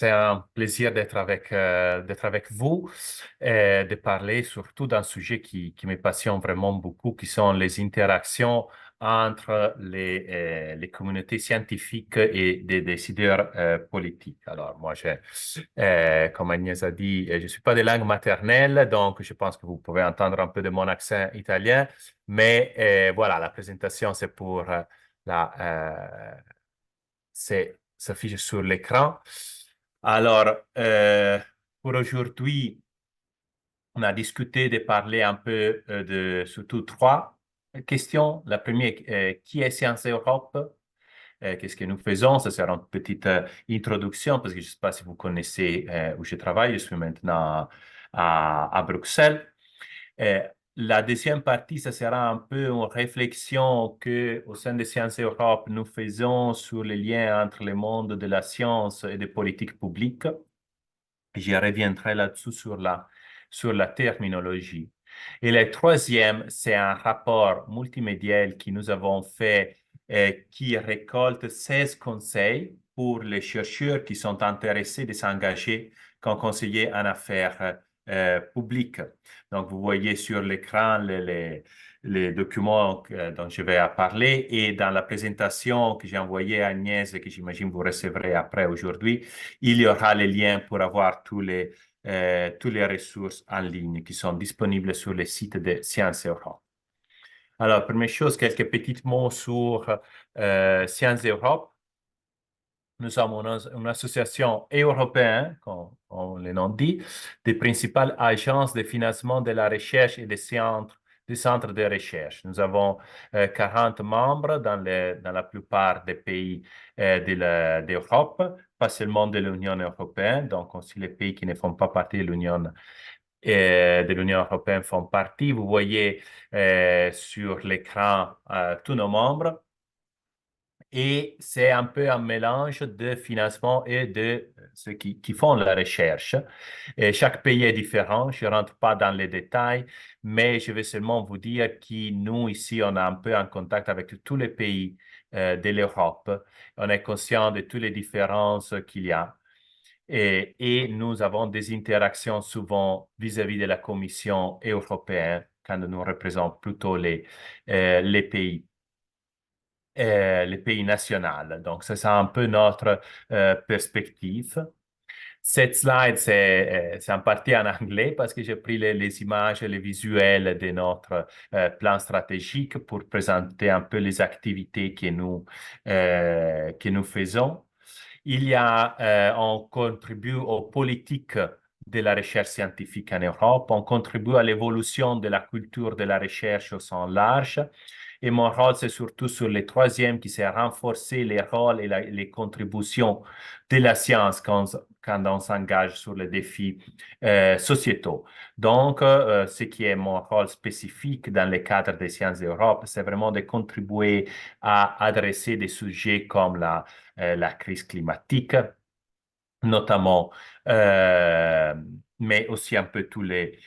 C'est un plaisir d'être avec vous et de parler surtout d'un sujet qui me passionne vraiment beaucoup, qui sont les interactions entre les communautés scientifiques et des décideurs politiques. Alors, moi, comme Agnès a dit, je ne suis pas de langue maternelle, donc je pense que vous pouvez entendre un peu de mon accent italien, mais voilà, la présentation, c'est pour s'affiche sur l'écran. Alors, pour aujourd'hui, on a discuté de parler un peu de surtout trois questions. La première, qui est Sciences Europe? Qu'est-ce que nous faisons? Ça sera une petite introduction parce que je ne sais pas si vous connaissez où je travaille. Je suis maintenant à Bruxelles. Euh, la deuxième partie, ça sera un peu une réflexion que, au sein de Sciences Europe, nous faisons sur les liens entre le monde de la science et des politiques publiques. J'y reviendrai là-dessus sur la terminologie. Et le troisième, c'est un rapport multimédial que nous avons fait qui récolte 16 conseils pour les chercheurs qui sont intéressés de s'engager comme conseillers en affaires publiques. Donc, vous voyez sur l'écran les documents dont je vais parler et dans la présentation que j'ai envoyée à Agnès et que j'imagine vous recevrez après aujourd'hui, il y aura les liens pour avoir toutes les ressources en ligne qui sont disponibles sur le site de Sciences Europe. Alors, première chose, quelques petits mots sur Sciences Europe. Nous sommes une association européenne, comme on le nom dit, des principales agences de financement de la recherche et des centres de recherche. Nous avons 40 membres dans la plupart des pays d'Europe, pas seulement de l'Union européenne, donc aussi les pays qui ne font pas partie de l'Union européenne font partie. Vous voyez sur l'écran tous nos membres. Et c'est un peu un mélange de financement et de ceux qui font la recherche. Et chaque pays est différent. Je ne rentre pas dans les détails, mais je vais seulement vous dire que nous, ici, on est un peu en contact avec tous les pays de l'Europe. On est conscient de toutes les différences qu'il y a. Et nous avons des interactions souvent vis-à-vis de la Commission européenne quand nous représentons plutôt les pays les pays nationaux. Donc, c'est ça un peu notre perspective. Cette slide, c'est en partie en anglais parce que j'ai pris les images et les visuels de notre plan stratégique pour présenter un peu les activités que nous faisons. On contribue aux politiques de la recherche scientifique en Europe, on contribue à l'évolution de la culture de la recherche au sens large. Et mon rôle, c'est surtout sur le troisième, qui c'est renforcer les rôles et les contributions de la science quand on s'engage sur les défis sociétaux. Donc, ce qui est mon rôle spécifique dans le cadre des sciences d'Europe, c'est vraiment de contribuer à adresser des sujets comme la crise climatique, notamment, mais aussi un peu tous les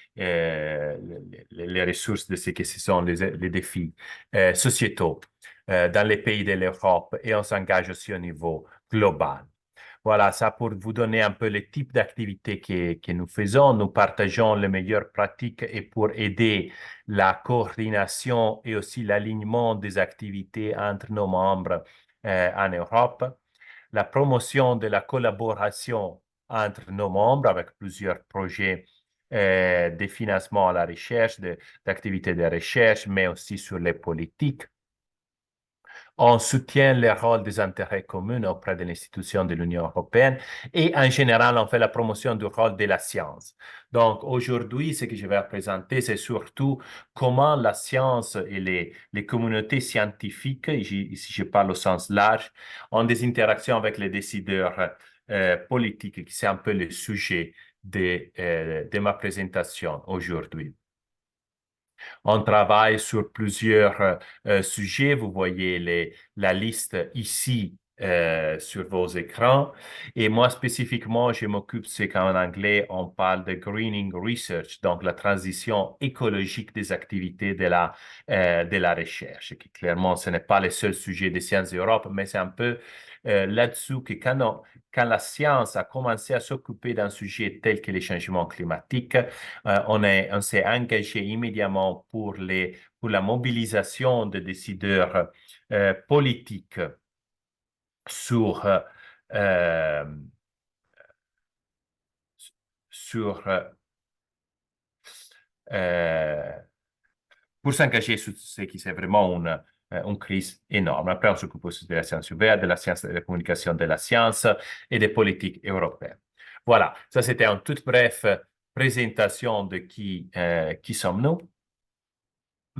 ressources de ce que ce sont les défis sociétaux dans les pays de l'Europe et on s'engage aussi au niveau global. Voilà, ça pour vous donner un peu le type d'activité que nous faisons. Nous partageons les meilleures pratiques et pour aider la coordination et aussi l'alignement des activités entre nos membres en Europe, la promotion de la collaboration entre nos membres avec plusieurs projets de financement à la recherche, d'activités de recherche, mais aussi sur les politiques. On soutient le rôle des intérêts communs auprès de l'institution de l'Union européenne et en général, on fait la promotion du rôle de la science. Donc aujourd'hui, ce que je vais présenter, c'est surtout comment la science et les communautés scientifiques, ici je parle au sens large, ont des interactions avec les décideurs politiques, qui c'est un peu le sujet de ma présentation aujourd'hui. On travaille sur plusieurs sujets. Vous voyez la liste ici sur vos écrans. Et moi, spécifiquement, je m'occupe, c'est qu'en anglais, on parle de greening research, donc la transition écologique des activités de la recherche, qui clairement, ce n'est pas le seul sujet des sciences d'Europe, mais c'est un peu là-dessous que quand la science a commencé à s'occuper d'un sujet tel que les changements climatiques, on s'est engagé immédiatement pour la mobilisation des décideurs politiques sur, euh, sur euh, pour s'engager sur ce qui c'est vraiment une crise énorme. Après, on s'occupe aussi de la science humaine, de la science de la communication de la science et des politiques européennes. Voilà, ça c'était en toute bref présentation de qui sommes-nous.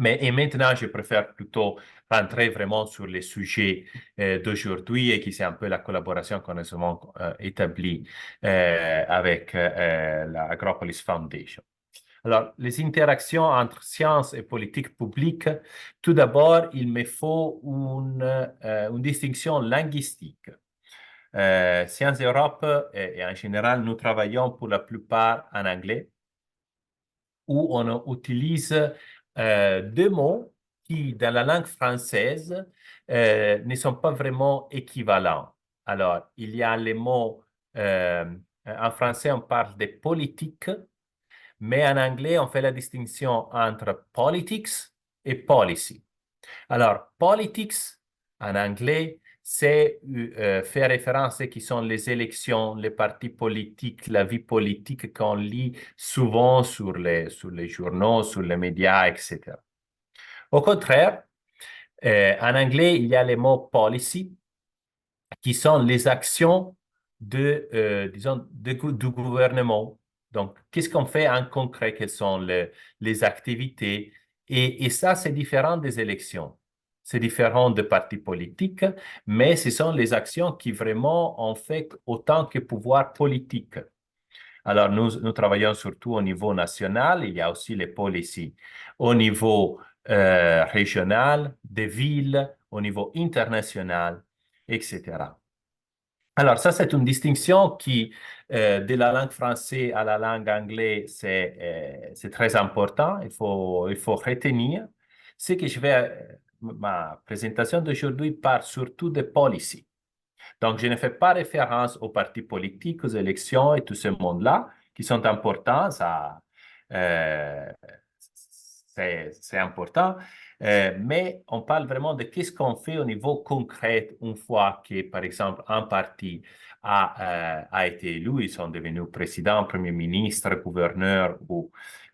Et maintenant, je préfère plutôt rentrer vraiment sur les sujets d'aujourd'hui et qui c'est un peu la collaboration qu'on a souvent établie avec la Agropolis Foundation. Alors, les interactions entre science et politique publique, tout d'abord, il me faut une distinction linguistique. Sciences Europe et en général, nous travaillons pour la plupart en anglais où on utilise deux mots qui, dans la langue française, ne sont pas vraiment équivalents. Alors, il y a les mots, en français, on parle de politique, mais en anglais, on fait la distinction entre politics et policy. Alors, politics, en anglais, c'est fait référence à ce qui sont les élections, les partis politiques, la vie politique qu'on lit souvent sur les journaux, sur les médias, etc. Au contraire, en anglais, il y a les mots policy, qui sont les actions disons, du gouvernement. Donc, qu'est-ce qu'on fait en concret? Quelles sont les activités? Et ça, c'est différent des élections. C'est différent des partis politiques, mais ce sont les actions qui vraiment ont fait autant que pouvoir politique. Alors, nous travaillons surtout au niveau national. Il y a aussi les policies au niveau régional, des villes, au niveau international, etc. Alors, ça, c'est une distinction qui, de la langue française à la langue anglaise, c'est très important. Il faut retenir. Ce que je vais, ma présentation d'aujourd'hui parle surtout de policy. Donc, je ne fais pas référence aux partis politiques, aux élections et tout ce monde-là, qui sont importants. Ça, euh, c'est important. Mais on parle vraiment de qu'est-ce qu'on fait au niveau concret une fois que, par exemple, un parti a été élu, ils sont devenus président, premier ministre, gouverneur,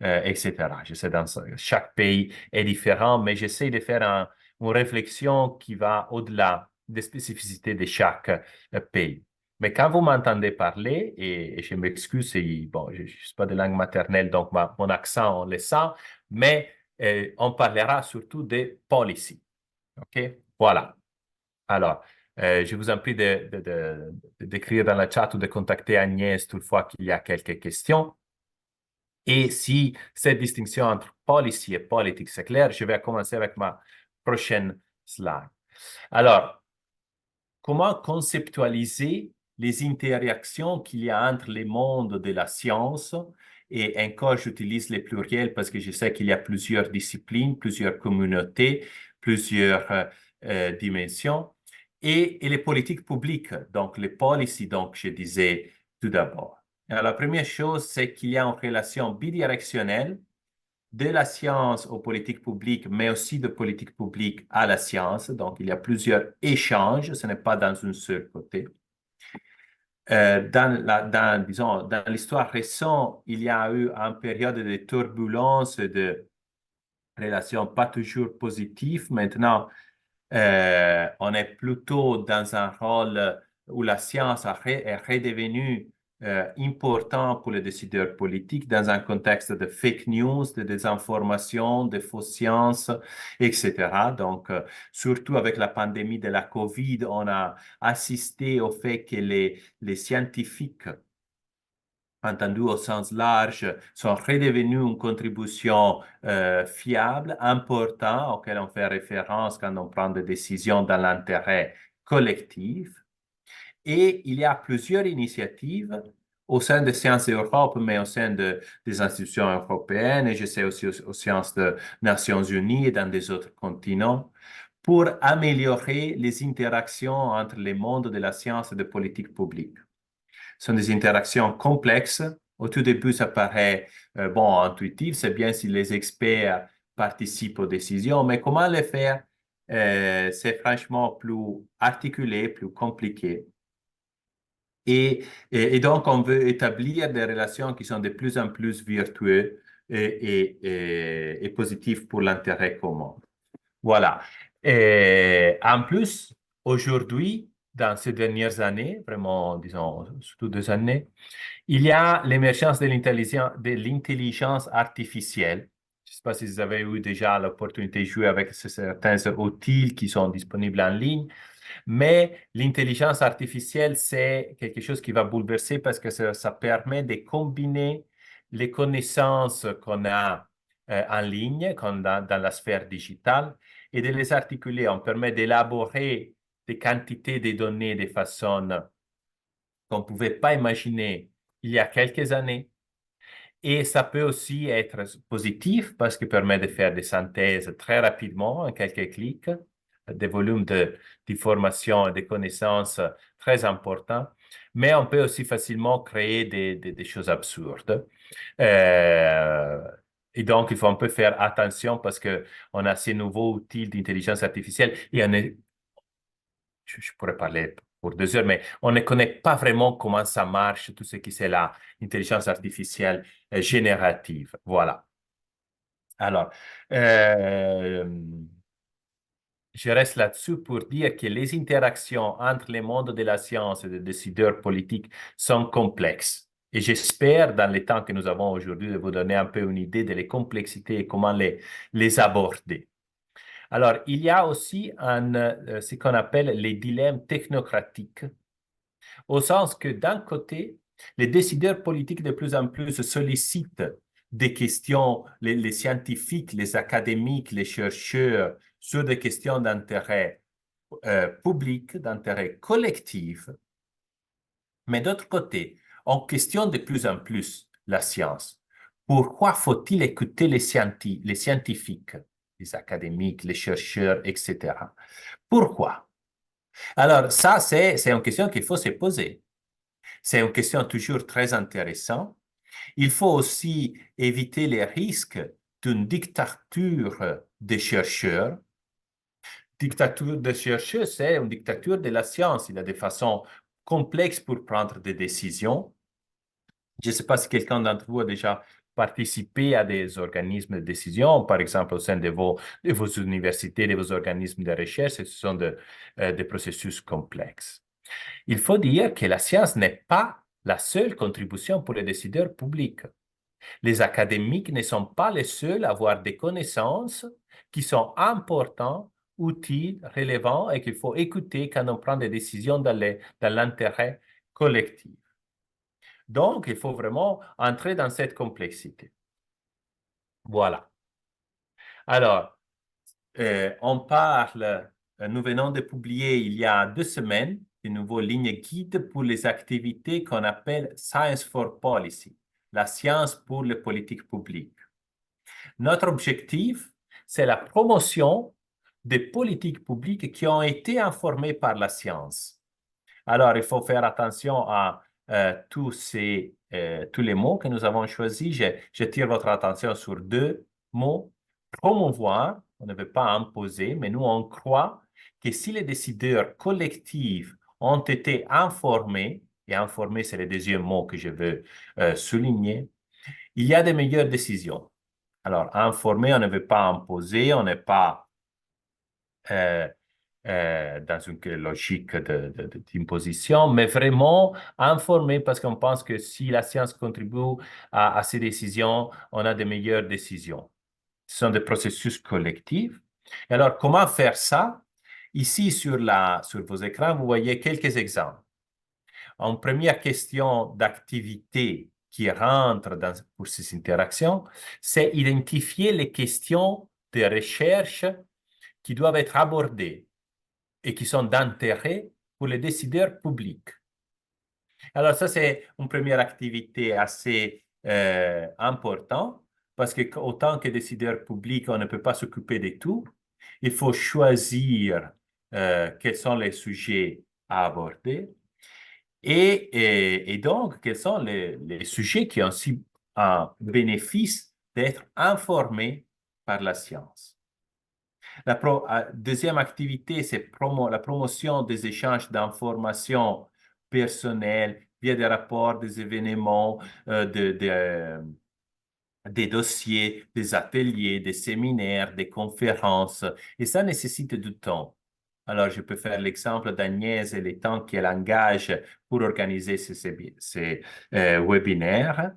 etc. Je sais, chaque pays est différent, mais j'essaie de faire une réflexion qui va au-delà des spécificités de chaque pays. Mais quand vous m'entendez parler, et je m'excuse, bon, je ne suis pas de langue maternelle, donc mon accent, on le sent, mais on parlera surtout des policies. OK? Voilà. Alors, je vous en prie d'écrire dans le chat ou de contacter Agnès toutefois qu'il y a quelques questions. Et si cette distinction entre policy et politique c'est clair, je vais commencer avec ma prochaine slide. Alors, comment conceptualiser les interactions qu'il y a entre les mondes de la science et encore j'utilise les pluriels parce que je sais qu'il y a plusieurs disciplines, plusieurs communautés, plusieurs dimensions et les politiques publiques, donc les policies, donc je disais tout d'abord. Alors, la première chose, c'est qu'il y a une relation bidirectionnelle de la science aux politiques publiques, mais aussi de politique publique à la science. Donc, il y a plusieurs échanges, ce n'est pas dans un seul côté. Disons, dans l'histoire récente, il y a eu une période de turbulence, de relations pas toujours positives. Maintenant, on est plutôt dans un rôle où la science est redevenue important pour les décideurs politiques dans un contexte de fake news, de désinformation, de fausses sciences, etc. Donc, surtout avec la pandémie de la COVID, on a assisté au fait que les scientifiques entendu au sens large, sont redevenus une contribution fiable, importante, auquel on fait référence quand on prend des décisions dans l'intérêt collective. Et il y a plusieurs initiatives au sein de Sciences et Europe, mais au sein des institutions européennes, et je sais aussi aux Sciences des Nations Unies et dans des autres continents, pour améliorer les interactions entre les mondes de la science et de politique publique. Ce sont des interactions complexes. Au tout début, ça paraît bon, intuitif, c'est bien si les experts participent aux décisions, mais comment les faire, c'est franchement plus articulé, plus compliqué. Et donc, on veut établir des relations qui sont de plus en plus virtueuses et positives pour l'intérêt commun. Voilà. Et en plus, aujourd'hui, dans ces dernières années, vraiment, disons, surtout 2 années, il y a l'émergence de l'intelligence artificielle. Je ne sais pas si vous avez eu déjà l'opportunité de jouer avec certains outils qui sont disponibles en ligne. Mais l'intelligence artificielle, c'est quelque chose qui va bouleverser parce que ça permet de combiner les connaissances qu'on a en ligne, dans la sphère digitale, et de les articuler. On permet d'élaborer des quantités de données de façon qu'on ne pouvait pas imaginer il y a quelques années. Et ça peut aussi être positif parce qu'il permet de faire des synthèses très rapidement, en quelques clics, des volumes d'informations et de connaissances très importants. Mais on peut aussi facilement créer des choses absurdes. Euh, et donc, il faut un peu faire attention parce qu'on a ces nouveaux outils d'intelligence artificielle et je pourrais parler pour 2 heures, mais on ne connaît pas vraiment comment ça marche, tout ce qui c'est l'intelligence artificielle générative. Voilà. Alors, euh, je reste là-dessus pour dire que les interactions entre les mondes de la science et des décideurs politiques sont complexes. Et j'espère, dans les temps que nous avons aujourd'hui, de vous donner un peu une idée de les complexités et comment les aborder. Alors, il y a aussi ce qu'on appelle les dilemmes technocratiques, au sens que d'un côté, les décideurs politiques de plus en plus sollicitent des questions, les scientifiques, les académiques, les chercheurs, sur des questions d'intérêt public, d'intérêt collectif, mais d'autre côté, on questionne de plus en plus la science. Pourquoi faut-il écouter les scientifiques, les académiques, les chercheurs, etc. Pourquoi? Alors, ça, c'est une question qu'il faut se poser. C'est une question toujours très intéressante. Il faut aussi éviter les risques d'une dictature des chercheurs. Dictature des chercheurs, c'est une dictature de la science. Il y a des façons complexes pour prendre des décisions. Je ne sais pas si quelqu'un d'entre vous a déjà participé à des organismes de décision, par exemple au sein de vos universités, de vos organismes de recherche. Ce sont des processus complexes. Il faut dire que la science n'est pas la seule contribution pour les décideurs publics. Les académiques ne sont pas les seuls à avoir des connaissances qui sont importantes, utiles, relevantes et qu'il faut écouter quand on prend des décisions dans l'intérêt collectif. Donc, il faut vraiment entrer dans cette complexité. Voilà. Alors, nous venons de publier il y a 2 semaines une nouvelle ligne guide pour les activités qu'on appelle Science for Policy, la science pour les politiques publiques. Notre objectif, c'est la promotion des politiques publiques qui ont été informées par la science. Alors, il faut faire attention à tous les mots que nous avons choisis. Je tire votre attention sur 2 mots. Promouvoir, on ne veut pas imposer, mais nous, on croit que si les décideurs collectifs ont été informés, et informés, c'est le deuxième mot que je veux souligner, il y a de meilleures décisions. Alors, informer, on ne veut pas imposer, on n'est pas euh, dans une logique d'imposition, mais vraiment informer parce qu'on pense que si la science contribue à ces décisions, on a de meilleures décisions. Ce sont des processus collectifs. Et alors, comment faire ça? Ici, sur vos écrans, vous voyez quelques exemples. En première question d'activité qui rentre pour ces interactions, c'est identifier les questions de recherche qui doivent être abordées. et qui sont d'intérêt pour les décideurs publics. Alors ça, c'est une première activité assez importante parce que autant que décideur public, on ne peut pas s'occuper de tout. Il faut choisir quels sont les sujets à aborder et donc quels sont les sujets qui ont aussi un bénéfice d'être informés par la science. Deuxième activité, c'est la promotion des échanges d'informations personnelles via des rapports, des événements, des dossiers, des ateliers, des séminaires, des conférences. Et ça nécessite du temps. Alors, je peux faire l'exemple d'Agnès et les temps qu'elle engage pour organiser ces webinaires.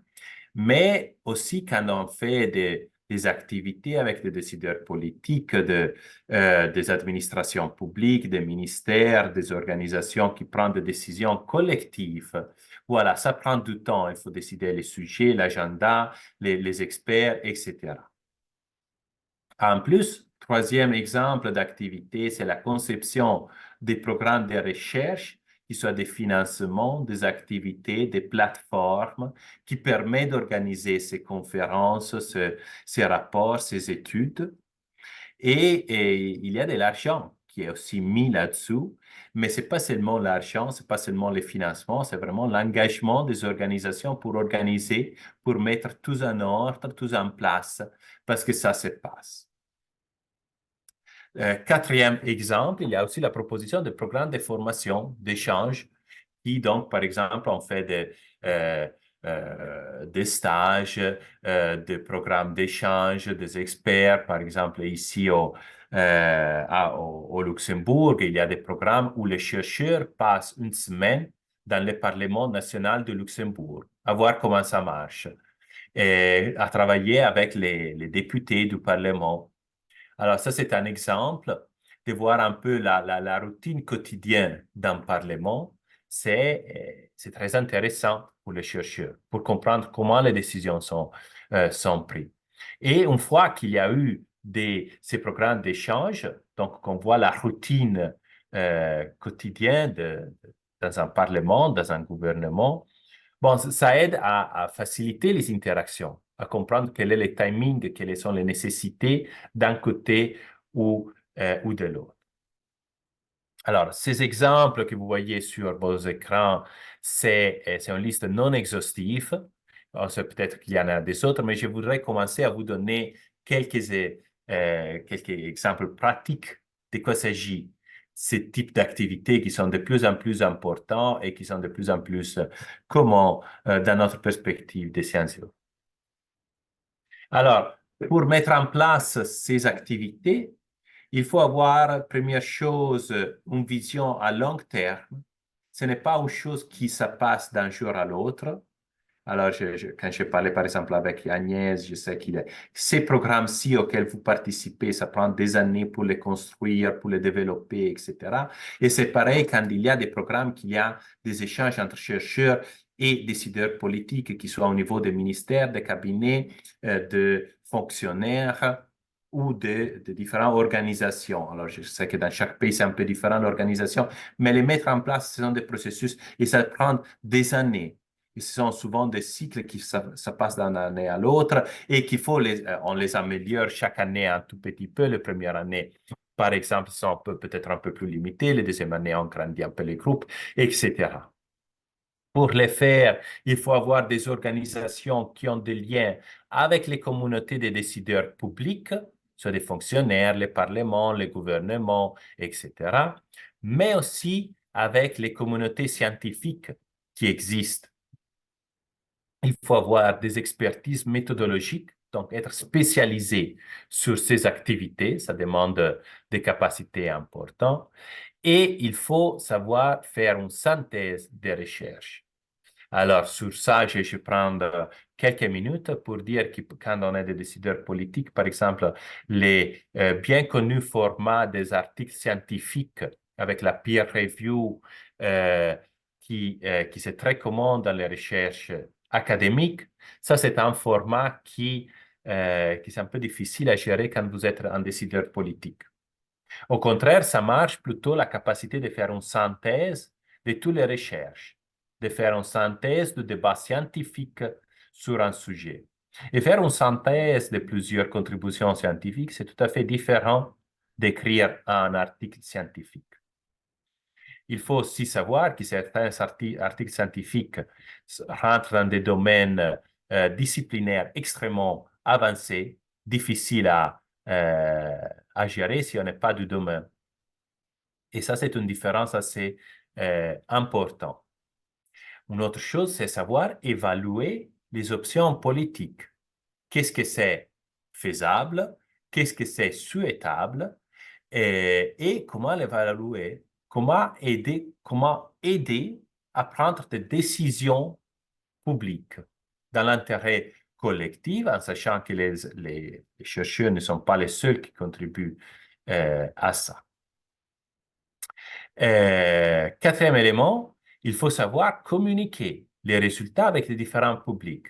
Mais aussi quand on fait des activités avec des décideurs politiques, des administrations publiques, des ministères, des organisations qui prennent des décisions collectives. Voilà, ça prend du temps. Il faut décider les sujets, l'agenda, les experts, etc. En plus, troisième exemple d'activité, c'est la conception des programmes de recherche, qui soient des financements, des activités, des plateformes qui permettent d'organiser ces conférences, ces rapports, ces études. Et il y a de l'argent qui est aussi mis là-dessous, mais c'est pas seulement l'argent, c'est pas seulement les financements, c'est vraiment l'engagement des organisations pour organiser, pour mettre tout en ordre, tout en place, parce que ça se passe. Quatrième exemple, il y a aussi la proposition de programmes de formation, d'échange, qui donc, par exemple, ont fait des stages, des programmes d'échange, des experts. Par exemple, ici au Luxembourg, il y a des programmes où les chercheurs passent une semaine dans le Parlement national de Luxembourg, à voir comment ça marche, et à travailler avec les députés du Parlement. Alors, ça, c'est un exemple de voir un peu la routine quotidienne d'un Parlement. C'est très intéressant pour les chercheurs, pour comprendre comment les décisions sont prises. Et une fois qu'il y a eu ces programmes d'échange, donc qu'on voit la routine quotidienne dans un Parlement, dans un gouvernement, bon, ça aide à faciliter les interactions, à comprendre quel est le timing, quelles sont les nécessités d'un côté ou de l'autre. Alors, ces exemples que vous voyez sur vos écrans, c'est une liste non exhaustive. Peut-être qu'il y en a des autres, mais je voudrais commencer à vous donner quelques exemples pratiques de quoi s'agit ces types d'activités qui sont de plus en plus importants et qui sont de plus en plus communs dans notre perspective des sciences. Alors, pour mettre en place ces activités, il faut avoir, première chose, une vision à long terme. Ce n'est pas une chose qui se passe d'un jour à l'autre. Alors, quand je parlais par exemple avec Agnès, je sais qu'il y a ces programmes-ci auxquels vous participez, ça prend des années pour les construire, pour les développer, etc. Et c'est pareil quand il y a des programmes, qu'il y a des échanges entre chercheurs et décideurs politiques, qui soient au niveau des ministères, des cabinets, de fonctionnaires ou de différentes organisations. Alors, je sais que dans chaque pays, c'est un peu différent l'organisation, mais les mettre en place, ce sont des processus et ça prend des années. Et ce sont souvent des cycles qui se passent d'une année à l'autre et qu'il faut on les améliore chaque année un tout petit peu. La première année, par exemple, sont peut-être un peu plus limités. La deuxième année, on grandit un peu les groupes, etc. Pour les faire, il faut avoir des organisations qui ont des liens avec les communautés des décideurs publics, soit des fonctionnaires, les parlements, les gouvernements, etc., mais aussi avec les communautés scientifiques qui existent. Il faut avoir des expertises méthodologiques, donc être spécialisé sur ces activités, ça demande des capacités importantes, et il faut savoir faire une synthèse des recherches. Alors, sur ça, je prends quelques minutes pour dire que quand on est des décideurs politiques, par exemple, les bien connus formats des articles scientifiques avec la peer review euh, qui c'est très commun dans les recherches académiques, ça, c'est un format qui c'est un peu difficile à gérer quand vous êtes un décideur politique. Au contraire, ça marche plutôt la capacité de faire une synthèse de toutes les recherches, de faire une synthèse de débats scientifiques sur un sujet. Et faire une synthèse de plusieurs contributions scientifiques, c'est tout à fait différent d'écrire un article scientifique. Il faut aussi savoir que certains articles scientifiques rentrent dans des domaines disciplinaires extrêmement avancés, difficiles à gérer si on n'est pas du domaine. Et ça, c'est une différence assez importante. Une autre chose, c'est savoir évaluer les options politiques. Qu'est-ce que c'est faisable? Qu'est-ce que c'est souhaitable? Et comment l'évaluer? Comment aider à prendre des décisions publiques dans l'intérêt collectif, en sachant que les chercheurs ne sont pas les seuls qui contribuent à ça. Quatrième élément, il faut savoir communiquer les résultats avec les différents publics.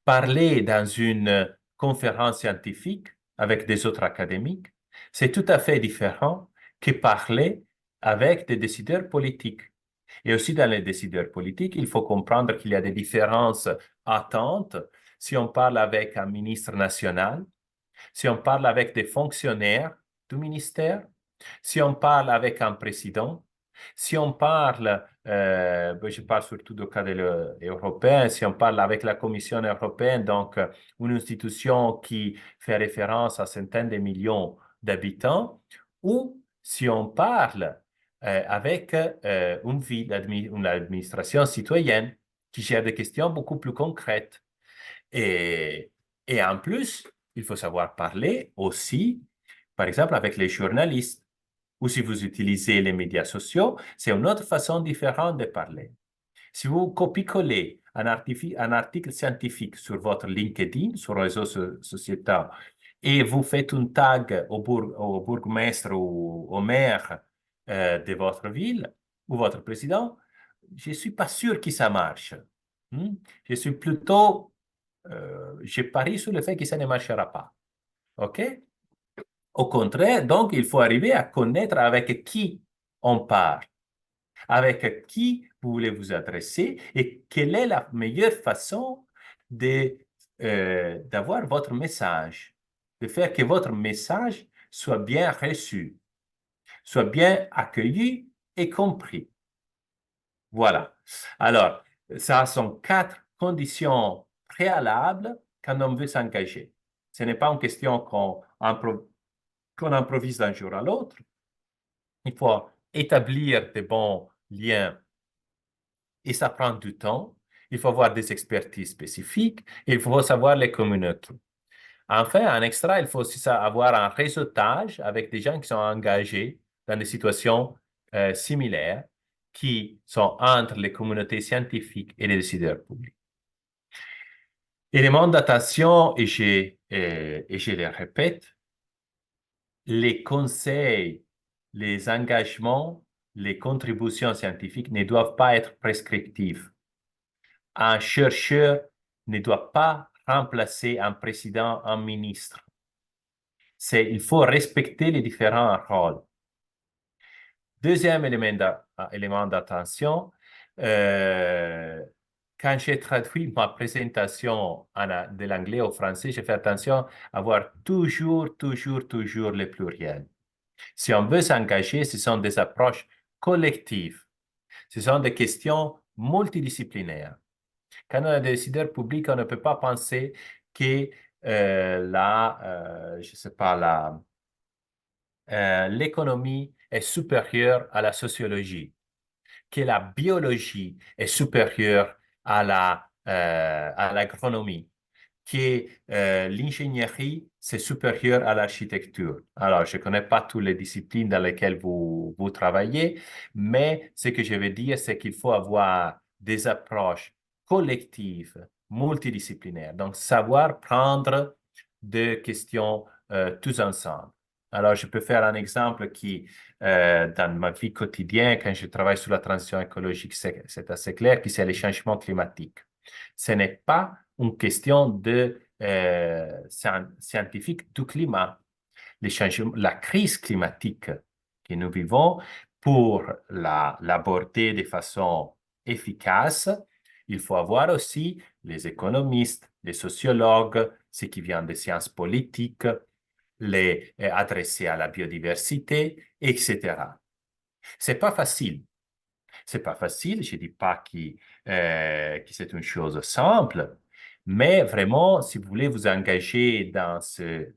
Parler dans une conférence scientifique avec des autres académiques, c'est tout à fait différent que parler avec des décideurs politiques. Et aussi dans les décideurs politiques, il faut comprendre qu'il y a des différences attentes. Si on parle avec un ministre national, si on parle avec des fonctionnaires du ministère, si on parle avec un président, si on parle, je parle surtout du cas européen, si on parle avec la Commission européenne, donc une institution qui fait référence à centaines de millions d'habitants, ou si on parle avec une administration citoyenne qui gère des questions beaucoup plus concrètes. Et, et en plus, il faut savoir parler aussi, par exemple, avec les journalistes. Ou si vous utilisez les médias sociaux, c'est une autre façon différente de parler. Si vous copiez-collez un article scientifique sur votre LinkedIn, sur le réseau sociétal, et vous faites un tag au bourgmestre ou au maire de votre ville ou votre président, je ne suis pas sûr que ça marche. Je suis plutôt, je parie sur le fait que ça ne marchera pas. OK? Au contraire, donc, il faut arriver à connaître avec qui on parle, avec qui vous voulez vous adresser et quelle est la meilleure façon d'avoir votre message, de faire que votre message soit bien reçu, soit bien accueilli et compris. Voilà. Alors, ça sont 4 conditions préalables quand on veut s'engager. Ce n'est pas une question qu'on improvise d'un jour à l'autre. Il faut établir des bons liens et ça prend du temps. Il faut avoir des expertises spécifiques et il faut savoir les communiquer. Enfin, en extra, il faut aussi avoir un réseautage avec des gens qui sont engagés dans des situations similaires qui sont entre les communautés scientifiques et les décideurs publics. Élément d'attention, et je les répète, les conseils, les engagements, les contributions scientifiques ne doivent pas être prescriptives. Un chercheur ne doit pas remplacer un président, un ministre. Il faut respecter les différents rôles. Deuxième élément d'attention, quand j'ai traduit ma présentation de l'anglais au français, j'ai fait attention à avoir toujours le pluriel. Si on veut s'engager, ce sont des approches collectives. Ce sont des questions multidisciplinaires. Quand on est décideur public, on ne peut pas penser que je sais pas, l'économie est supérieure à la sociologie, que la biologie est supérieure à l'agronomie, que l'ingénierie, c'est supérieur à l'architecture. Alors, je ne connais pas toutes les disciplines dans lesquelles vous travaillez, mais ce que je veux dire, c'est qu'il faut avoir des approches collectives, multidisciplinaires. Donc, savoir prendre des questions tous ensemble. Alors, je peux faire un exemple qui, dans ma vie quotidienne, quand je travaille sur la transition écologique, c'est assez clair que c'est les changements climatiques. Ce n'est pas une question de scientifique du climat. la crise climatique que nous vivons, pour l'aborder de façon efficace, il faut avoir aussi les économistes, les sociologues, ceux qui viennent des sciences politiques, les adresser à la biodiversité, etc. C'est pas facile. C'est pas facile, je dis pas que c'est une chose simple, mais vraiment, si vous voulez vous engager dans ces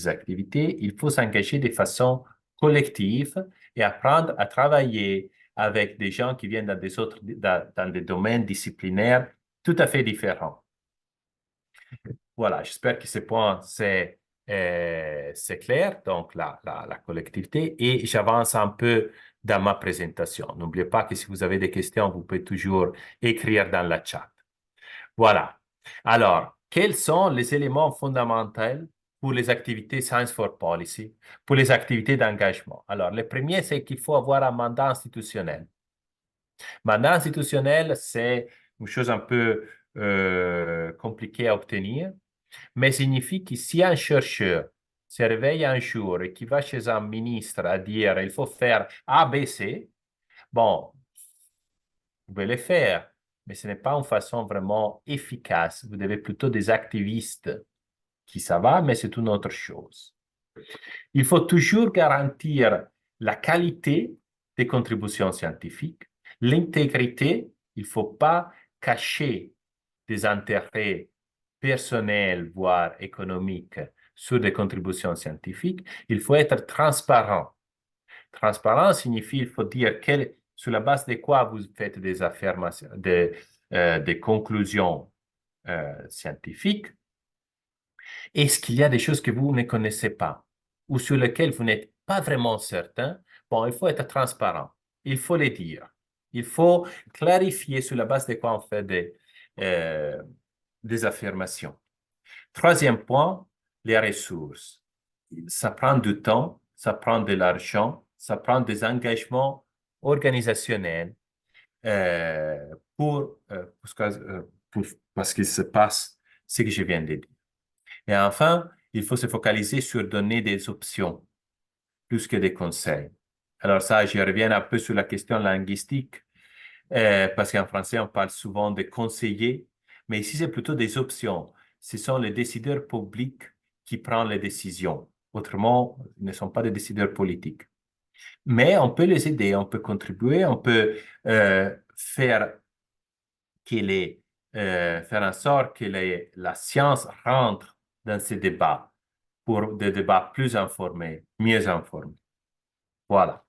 activités, il faut s'engager de façon collective et apprendre à travailler avec des gens qui viennent dans des domaines disciplinaires tout à fait différents. Voilà, j'espère que ce point, c'est clair, donc la collectivité, et j'avance un peu dans ma présentation. N'oubliez pas que si vous avez des questions, vous pouvez toujours écrire dans la chat. Voilà. Alors, quels sont les éléments fondamentaux pour les activités Science for Policy, pour les activités d'engagement? Alors, le premier, c'est qu'il faut avoir un mandat institutionnel. Mandat institutionnel, c'est une chose un peu compliquée à obtenir, mais signifie que si un chercheur se réveille un jour et qui va chez un ministre à dire il faut faire A, B, C, bon, vous pouvez le faire, mais ce n'est pas une façon vraiment efficace. Vous devez plutôt des activistes qui ça va, mais c'est une autre chose. Il faut toujours garantir la qualité des contributions scientifiques, l'intégrité, il ne faut pas cacher des intérêts personnels, voire économiques, sur des contributions scientifiques. Il faut être transparent. Transparent signifie, il faut dire sur la base de quoi vous faites des affirmations, des conclusions scientifiques. Est-ce qu'il y a des choses que vous ne connaissez pas ou sur lesquelles vous n'êtes pas vraiment certain? Bon, il faut être transparent. Il faut les dire. Il faut clarifier sur la base de quoi on fait des affirmations. Troisième point, les ressources. Ça prend du temps, ça prend de l'argent, ça prend des engagements organisationnels parce qu'il se passe ce que je viens de dire. Et enfin, il faut se focaliser sur donner des options plus que des conseils. Alors ça, je reviens un peu sur la question linguistique, parce qu'en français, on parle souvent de conseillers, mais ici, c'est plutôt des options. Ce sont les décideurs publics qui prennent les décisions. Autrement, ils ne sont pas des décideurs politiques. Mais on peut les aider, on peut contribuer, on peut faire faire en sorte que la science rentre dans ces débats pour des débats plus informés, mieux informés. Voilà.